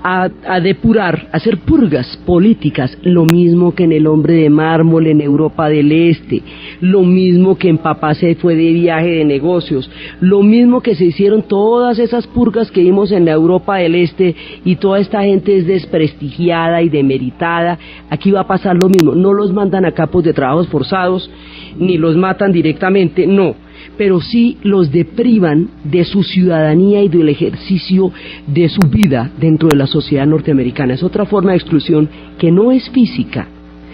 a depurar, a hacer purgas políticas, lo mismo que en El Hombre de Mármol en Europa del Este, lo mismo que en Papá se fue de viaje de negocios, lo mismo que se hicieron todas esas purgas que vimos en la Europa del Este, y toda esta gente es desprestigiada y demeritada. Aquí va a pasar lo mismo. No los mandan a campos de trabajos forzados, ni los matan directamente, no, pero sí los deprivan de su ciudadanía y del ejercicio de su vida dentro de la sociedad norteamericana. Es otra forma de exclusión que no es física,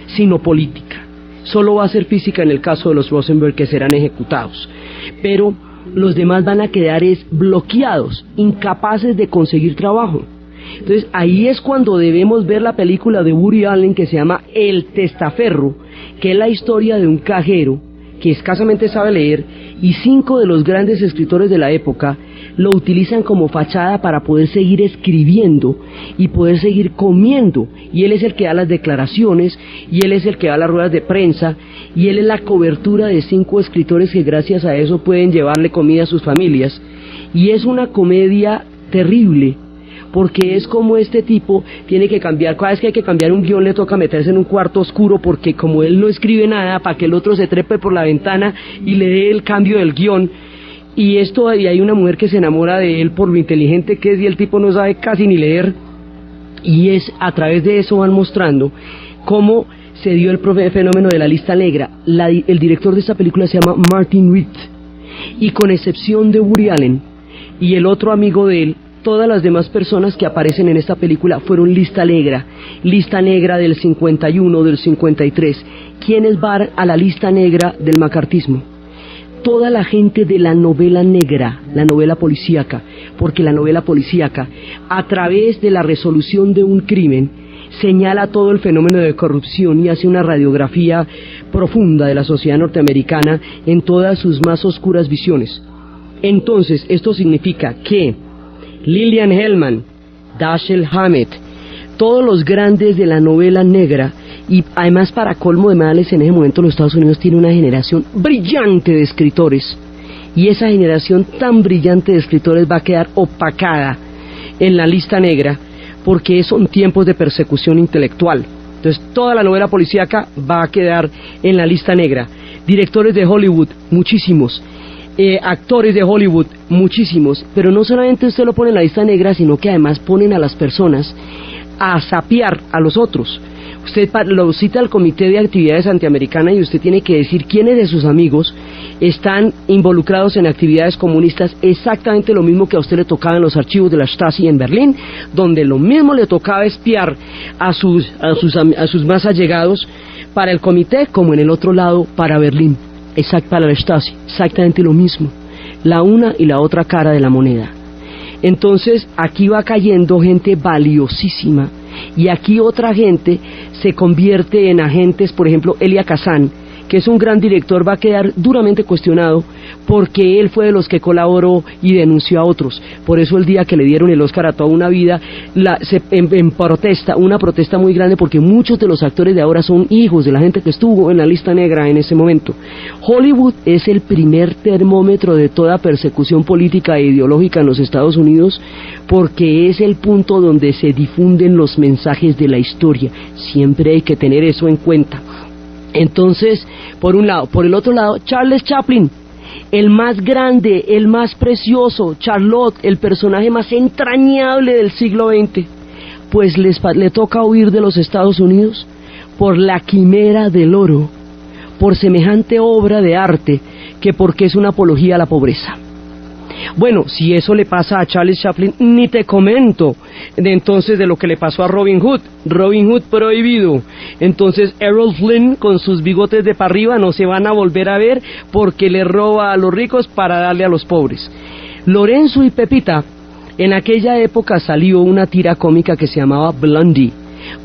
sino política. Solo va a ser física en el caso de los Rosenberg, que serán ejecutados, pero los demás van a quedar bloqueados, incapaces de conseguir trabajo. Entonces ahí es cuando debemos ver la película de Woody Allen que se llama El Testaferro, que es la historia de un cajero que escasamente sabe leer, y 5 de los grandes escritores de la época lo utilizan como fachada para poder seguir escribiendo y poder seguir comiendo, y él es el que da las declaraciones, y él es el que da las ruedas de prensa, y él es la cobertura de 5 escritores que gracias a eso pueden llevarle comida a sus familias. Y es una comedia terrible, porque es como este tipo tiene que cambiar, cada vez que hay que cambiar un guión le toca meterse en un cuarto oscuro, porque como él no escribe nada, para que el otro se trepe por la ventana y le dé el cambio del guión. Y hay una mujer que se enamora de él por lo inteligente que es, y el tipo no sabe casi ni leer, y es a través de eso van mostrando cómo se dio el fenómeno de la lista negra. El director de esta película se llama Martin Ritt, y con excepción de Woody Allen y el otro amigo de él, todas las demás personas que aparecen en esta película fueron lista negra del 51, del 53. ¿Quiénes van a la lista negra del macartismo? Toda la gente de la novela negra, la novela policíaca, porque la novela policíaca, a través de la resolución de un crimen, señala todo el fenómeno de corrupción y hace una radiografía profunda de la sociedad norteamericana en todas sus más oscuras visiones. Entonces, esto significa que Lillian Hellman, Dashiell Hammett, todos los grandes de la novela negra, y además para colmo de males en ese momento los Estados Unidos tiene una generación brillante de escritores, y esa generación tan brillante de escritores va a quedar opacada en la lista negra, porque son tiempos de persecución intelectual. Entonces toda la novela policíaca va a quedar en la lista negra. Directores de Hollywood, muchísimos. Actores de Hollywood, muchísimos, pero no solamente usted lo pone en la lista negra, sino que además ponen a las personas a sapear a los otros. Usted lo cita al Comité de Actividades Antiamericanas y usted tiene que decir quiénes de sus amigos están involucrados en actividades comunistas, exactamente lo mismo que a usted le tocaba en los archivos de la Stasi en Berlín, donde lo mismo le tocaba espiar a sus más allegados para el comité, como en el otro lado para Berlín, para la Stasi, exactamente lo mismo, la una y la otra cara de la moneda. Entonces aquí va cayendo gente valiosísima, y aquí otra gente se convierte en agentes. Por ejemplo, Elia Kazan, que es un gran director, va a quedar duramente cuestionado porque él fue de los que colaboró y denunció a otros. Por eso el día que le dieron el Oscar a Toda una vida, una protesta muy grande, porque muchos de los actores de ahora son hijos de la gente que estuvo en la lista negra en ese momento. Hollywood es el primer termómetro de toda persecución política e ideológica en los Estados Unidos, porque es el punto donde se difunden los mensajes de la historia. Siempre hay que tener eso en cuenta. Entonces, por un lado. Por el otro lado, Charles Chaplin, el más grande, el más precioso, Charlotte, el personaje más entrañable del siglo XX, pues le toca huir de los Estados Unidos por la quimera del oro, por semejante obra de arte, que porque es una apología a la pobreza. Bueno, si eso le pasa a Charles Chaplin, ni te comento entonces de lo que le pasó a Robin Hood prohibido. Entonces Errol Flynn con sus bigotes de para arriba no se van a volver a ver, porque le roba a los ricos para darle a los pobres. Lorenzo y Pepita, en aquella época salió una tira cómica que se llamaba Blondie.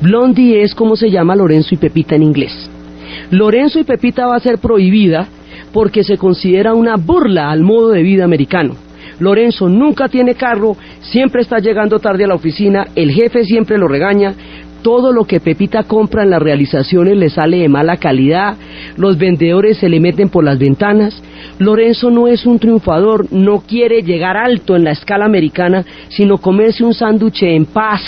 Blondie es como se llama Lorenzo y Pepita en inglés. Lorenzo y Pepita va a ser prohibida porque se considera una burla al modo de vida americano. Lorenzo nunca tiene carro, siempre está llegando tarde a la oficina, el jefe siempre lo regaña, todo lo que Pepita compra en las realizaciones le sale de mala calidad, los vendedores se le meten por las ventanas. Lorenzo no es un triunfador, no quiere llegar alto en la escala americana, sino comerse un sándwich en paz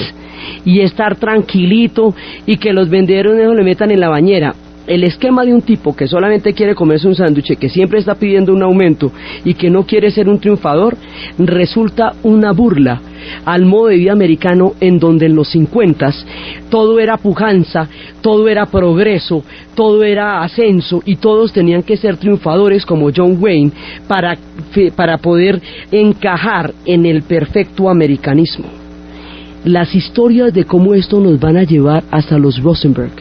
y estar tranquilito, y que los vendedores no le metan en la bañera. El esquema de un tipo que solamente quiere comerse un sándwich, que siempre está pidiendo un aumento y que no quiere ser un triunfador, resulta una burla al modo de vida americano, en donde en los 50s todo era pujanza, todo era progreso, todo era ascenso, y todos tenían que ser triunfadores como John Wayne para poder encajar en el perfecto americanismo. Las historias de cómo esto nos van a llevar hasta los Rosenberg,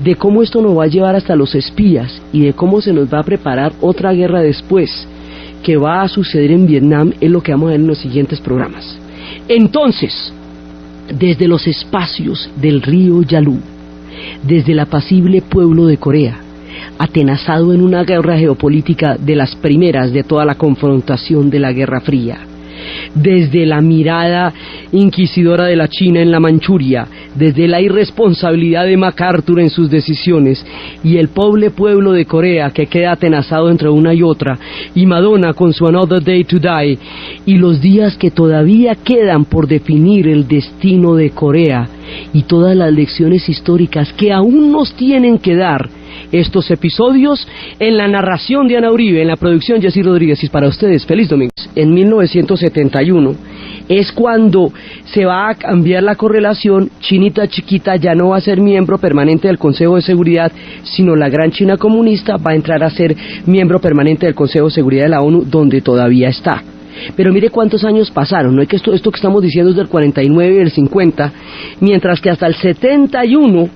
de cómo esto nos va a llevar hasta los espías, y de cómo se nos va a preparar otra guerra después que va a suceder en Vietnam, es lo que vamos a ver en los siguientes programas. Entonces, desde los espacios del río Yalu, desde el apacible pueblo de Corea, atenazado en una guerra geopolítica de las primeras de toda la confrontación de la Guerra Fría, desde la mirada inquisidora de la China en la Manchuria, desde la irresponsabilidad de MacArthur en sus decisiones, y el pobre pueblo de Corea que queda atenazado entre una y otra, y Madonna con su Another Day to Die, y los días que todavía quedan por definir el destino de Corea, y todas las lecciones históricas que aún nos tienen que dar estos episodios, en la narración de Ana Uribe, en la producción Jessy Rodríguez. Y para ustedes, feliz domingo. En 1971 es cuando se va a cambiar la correlación. Chinita chiquita ya no va a ser miembro permanente del Consejo de Seguridad, sino la gran China comunista va a entrar a ser miembro permanente del Consejo de Seguridad de la ONU, donde todavía está. Pero mire cuántos años pasaron, no es que esto que estamos diciendo es del 49 y del 50, mientras que hasta el 71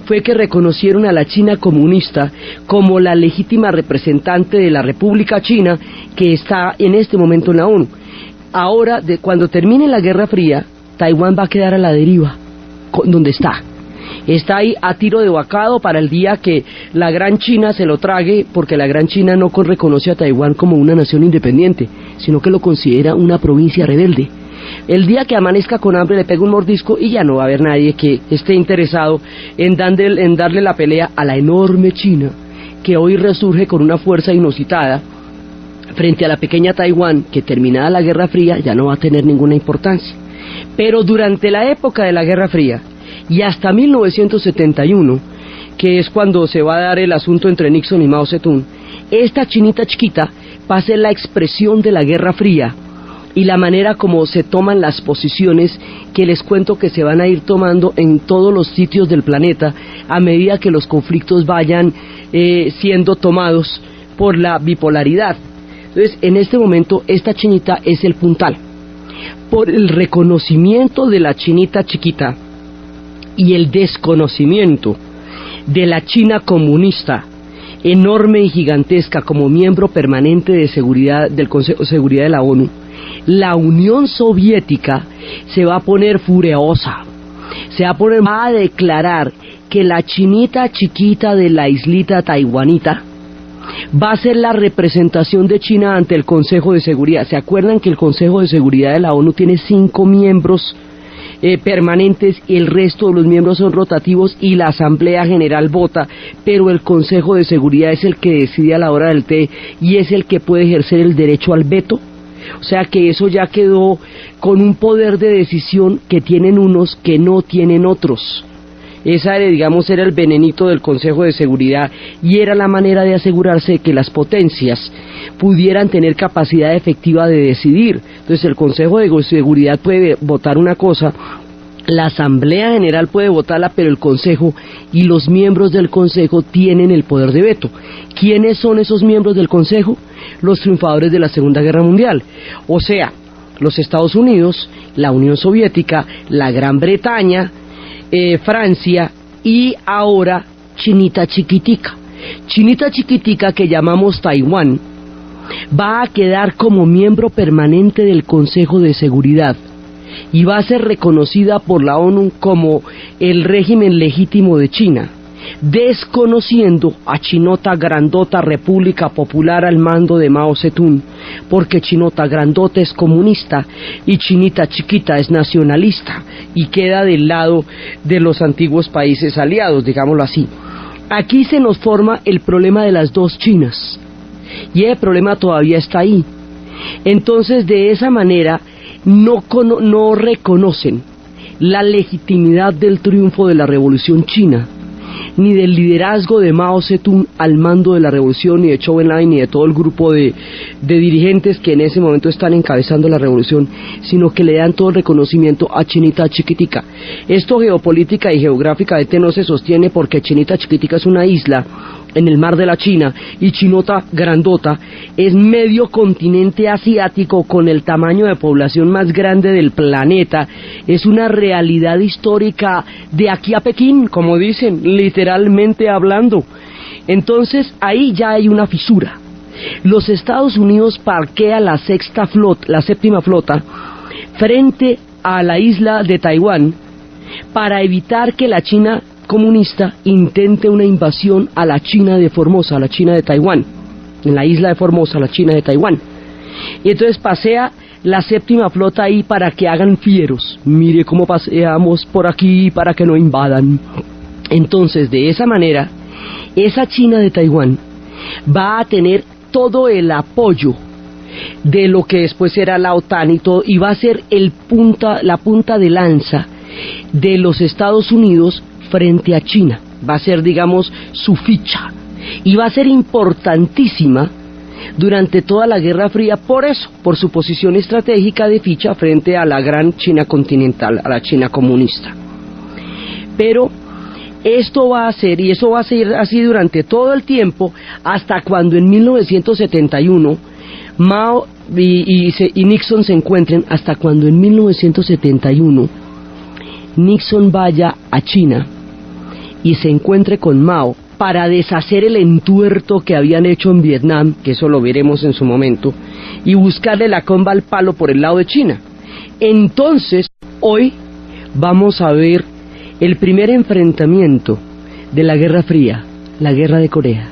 fue que reconocieron a la China comunista como la legítima representante de la República China, que está en este momento en la ONU. Ahora, cuando termine la Guerra Fría, Taiwán va a quedar a la deriva, donde está. Está ahí a tiro de bocado para el día que la Gran China se lo trague, porque la Gran China no reconoce a Taiwán como una nación independiente, sino que lo considera una provincia rebelde. El día que amanezca con hambre le pega un mordisco y ya no va a haber nadie que esté interesado en darle la pelea a la enorme China, que hoy resurge con una fuerza inusitada frente a la pequeña Taiwán, que terminada la Guerra Fría ya no va a tener ninguna importancia. Pero durante la época de la Guerra Fría y hasta 1971, que es cuando se va a dar el asunto entre Nixon y Mao Zedong, esta chinita chiquita va a ser la expresión de la Guerra Fría, y la manera como se toman las posiciones que les cuento que se van a ir tomando en todos los sitios del planeta a medida que los conflictos vayan siendo tomados por la bipolaridad. Entonces, en este momento, esta chinita es el puntal. Por el reconocimiento de la chinita chiquita y el desconocimiento de la China comunista, enorme y gigantesca como miembro permanente de seguridad del Consejo de Seguridad de la ONU, la Unión Soviética se va a poner furiosa, va a declarar que la chinita chiquita de la islita taiwanita va a ser la representación de China ante el Consejo de Seguridad. ¿Se acuerdan que el Consejo de Seguridad de la ONU tiene 5 miembros permanentes y el resto de los miembros son rotativos y la Asamblea General vota, pero el Consejo de Seguridad es el que decide a la hora del té y es el que puede ejercer el derecho al veto? O sea que eso ya quedó con un poder de decisión que tienen unos que no tienen otros. Esa, digamos, era el venenito del Consejo de Seguridad y era la manera de asegurarse de que las potencias pudieran tener capacidad efectiva de decidir. Entonces el Consejo de Seguridad puede votar una cosa, la Asamblea General puede votarla, pero el Consejo y los miembros del Consejo tienen el poder de veto. ¿Quiénes son esos miembros del Consejo? Los triunfadores de la Segunda Guerra Mundial. O sea, los Estados Unidos, la Unión Soviética, la Gran Bretaña, Francia y ahora Chinita Chiquitica. Chinita Chiquitica, que llamamos Taiwán, va a quedar como miembro permanente del Consejo de Seguridad y va a ser reconocida por la ONU como el régimen legítimo de China, desconociendo a Chinota Grandota República Popular al mando de Mao Zedong, porque Chinota Grandota es comunista y Chinita Chiquita es nacionalista y queda del lado de los antiguos países aliados, digámoslo así. Aquí se nos forma el problema de las dos Chinas y el problema todavía está ahí. Entonces, de esa manera no reconocen la legitimidad del triunfo de la Revolución China, ni del liderazgo de Mao Zedong al mando de la revolución, ni de Zhou Enlai, ni de todo el grupo de dirigentes que en ese momento están encabezando la revolución, sino que le dan todo el reconocimiento a Chinita Chiquitica. Esto geopolítica y geográficamente no se sostiene porque Chinita Chiquitica es una isla en el mar de la China y Chinota Grandota es medio continente asiático con el tamaño de población más grande del planeta. Es una realidad histórica de aquí a Pekín, como dicen, literalmente hablando. Entonces ahí ya hay una fisura. Los Estados Unidos parquea la séptima flota frente a la isla de Taiwán para evitar que la China comunista intente una invasión a la China de Formosa, a la China de Taiwán, en la isla de Formosa, la China de Taiwán. Y entonces pasea la séptima flota ahí para que hagan fieros. Mire cómo paseamos por aquí para que no invadan. Entonces, de esa manera, esa China de Taiwán va a tener todo el apoyo de lo que después será la OTAN y todo, y va a ser la punta de lanza de los Estados Unidos frente a China. Va a ser, digamos, su ficha, y va a ser importantísima durante toda la Guerra Fría, por eso, por su posición estratégica de ficha frente a la gran China continental, a la China comunista. Pero esto va a ser, y eso va a ser así durante todo el tiempo, hasta cuando en 1971 Mao y Nixon se encuentren, hasta cuando en 1971 Nixon vaya a China y se encuentre con Mao para deshacer el entuerto que habían hecho en Vietnam, que eso lo veremos en su momento, y buscarle la comba al palo por el lado de China. Entonces, hoy vamos a ver el primer enfrentamiento de la Guerra Fría, la Guerra de Corea.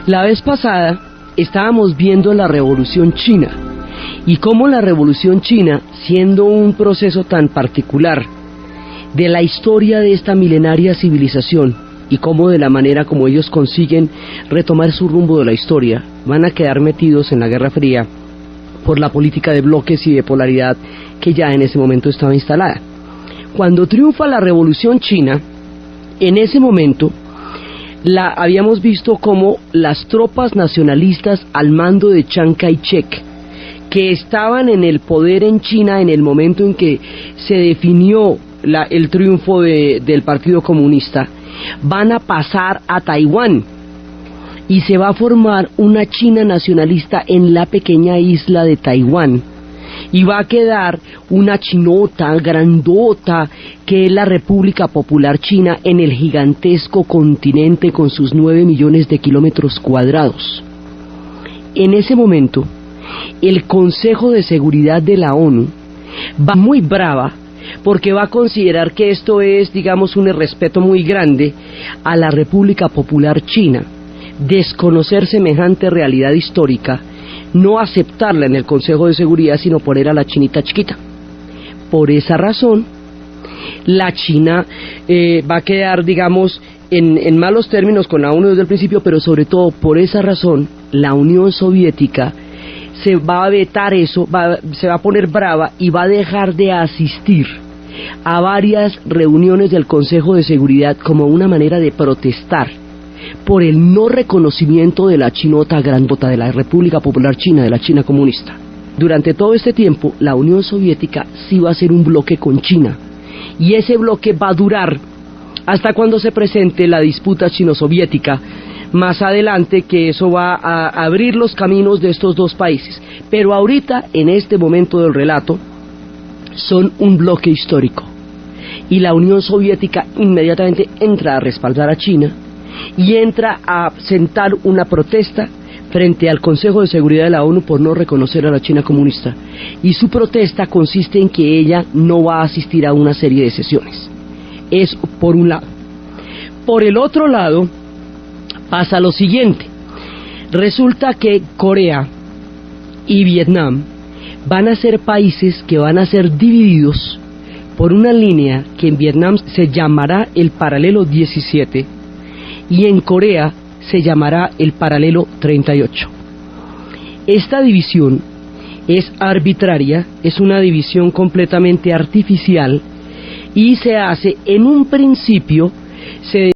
La vez pasada estábamos viendo la Revolución China y cómo la Revolución China, siendo un proceso tan particular de la historia de esta milenaria civilización y cómo de la manera como ellos consiguen retomar su rumbo de la historia, van a quedar metidos en la Guerra Fría por la política de bloques y de polaridad que ya en ese momento estaba instalada. Cuando triunfa la Revolución China, en ese momento habíamos visto como las tropas nacionalistas al mando de Chiang Kai-shek, que estaban en el poder en China en el momento en que se definió el triunfo del Partido Comunista, van a pasar a Taiwán y se va a formar una China nacionalista en la pequeña isla de Taiwán, y va a quedar una chinota grandota que es la República Popular China en el gigantesco continente con sus 9 millones de kilómetros cuadrados. En ese momento, el Consejo de Seguridad de la ONU va muy brava porque va a considerar que esto es, digamos, un irrespeto muy grande a la República Popular China, desconocer semejante realidad histórica, no aceptarla en el Consejo de Seguridad, sino poner a la chinita chiquita. Por esa razón, la China va a quedar, digamos, en malos términos con la ONU desde el principio, pero sobre todo por esa razón, la Unión Soviética se va a vetar eso, se va a poner brava y va a dejar de asistir a varias reuniones del Consejo de Seguridad como una manera de protestar por el no reconocimiento de la chinota grandota de la República Popular China, de la China comunista. Durante todo este tiempo, la Unión Soviética sí va a ser un bloque con China, y ese bloque va a durar hasta cuando se presente la disputa chino-soviética más adelante, que eso va a abrir los caminos de estos dos países. Pero ahorita, en este momento del relato, son un bloque histórico, y la Unión Soviética inmediatamente entra a respaldar a China y entra a sentar una protesta frente al Consejo de Seguridad de la ONU por no reconocer a la China comunista, y su protesta consiste en que ella no va a asistir a una serie de sesiones. Es por un lado. Por el otro lado pasa lo siguiente: resulta que Corea y Vietnam van a ser países que van a ser divididos por una línea que en Vietnam se llamará el paralelo 17 y en Corea se llamará el paralelo 38. Esta división es arbitraria, es una división completamente artificial, y se hace en un principio, se